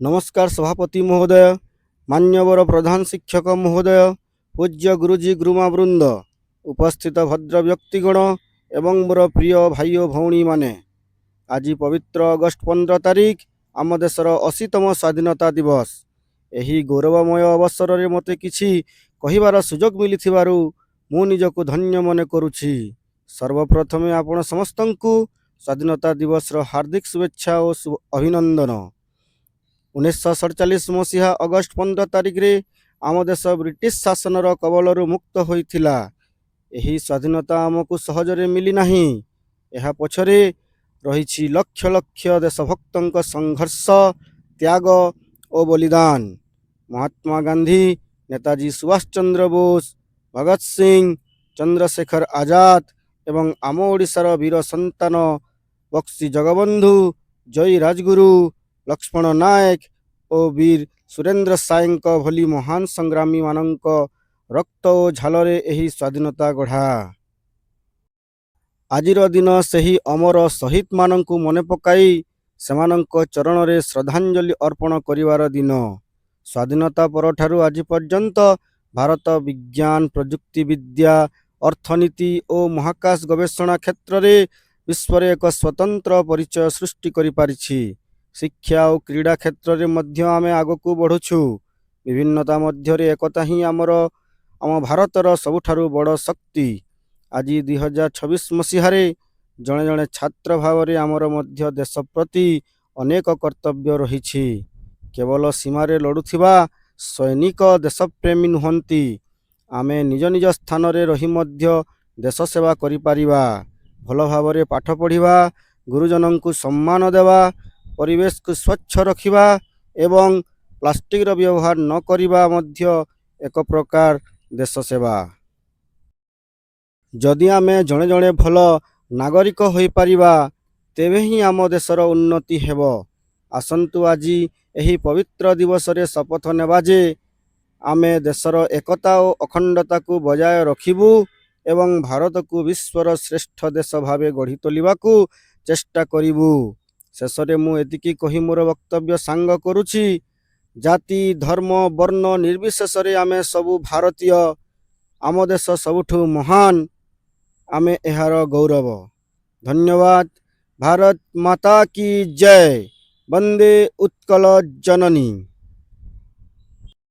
नमस्कार सभापति महोदय, मान्यवर प्रधान शिक्षक महोदय, पूज्य गुरुजी गुरुमा वृंद, उपस्थित भद्र व्यक्तिगण एवं मोर प्रिय भाई और भौणी माने, आज पवित्र अगस्ट 15 तारिख आम देशर 80तम स्वाधीनता दिवस। यही गौरवमय अवसर में मते किछि कहिबार सुजोग मिलिथिबारु मु निजको धन्य मने करुछि। सर्वप्रथमे आपण समस्तंकु स्वाधीनता दिवस हार्दिक शुभेच्छा और अभिनंदन। 1947 मसीहा अगस्ट 15 तारिख रे आम देश ब्रिटिश शासनर कबलरू मुक्त होइथिला। एही स्वाधीनता आमको सहजरे मिली नाही। एहा पछरे रहिछि लक्ष लक्ष देशभक्तଙ୍କ संघर्ष, त्याग और बलिदान। महात्मा गांधी, नेताजी सुभाष चंद्र बोस, भगत सिंह, चंद्रशेखर आजाद एवं आम ओडिशार वीर संतान बक्सी जगबंधु, जय राजगुरु, लक्ष्मण नायक और वीर सुरेंद्र सायଙ୍କ भली महान संग्रामी मानक रक्त और झालरे एही स्वाधीनता गढ़ा। आजिर दिन सही अमर शहीद मानंकु मने पकाई सेमानंक चरण रे श्रद्धांजलि अर्पण करिवार दिन। स्वाधीनता परठारु आज पर्यंत भारत विज्ञान, प्रजुक्ति विद्या, अर्थनीति और महाकाश गवेषणा क्षेत्र रे विश्व रे एक स्वतंत्र परिचय सृष्टि करि पारिछि। शिक्षा और क्रीड़ा क्षेत्र रे मध्य आमे आगकु बढ़ुछु। विभिन्नता मध्य रे एकता ही आम भारतर सबुठारु बड़ शक्ति। आज 2026 मसीहारे जड़े जड़े छात्र भाव में आमर मध्य देश प्रति अनेक कर्तव्य रही। केवल सीमारे लड़ुथिबा सैनिक देशप्रेमी नुहंती। आमे निज निज स्थान रे रही मध्य देश सेवा करि पारिबा। भल भाव रे पाठ पढ़िबा, गुरुजन को सम्मान देवा, परिवेश को स्वच्छ रखिबा एवं प्लास्टिक रो व्यवहार न करिबा मध्य एक प्रकार देश सेवा। जदि आमे जड़े जड़े भल नागरिक होई पारिबा तेबे ही आम देशर उन्नति हेबो। आसंतु आज एही पवित्र दिवस रे शपथ नेबा जे आमे देशर एकता और अखंडता को बजाय रखिबू एवं भारत को विश्वर श्रेष्ठ देश भावे गढ़ी तोलिबाकू चेष्टा करिबू। शेष रे मु एतिकी कही मोर वक्तव्य सांग करुछि। जाति, धर्म, वर्ण निर्विशेष रे आमे सबु भारतीय। आम देश सबुठु महान, आमे एहार गौरव। धन्यवाद। भारत माता की जय। वंदे उत्कल जननी।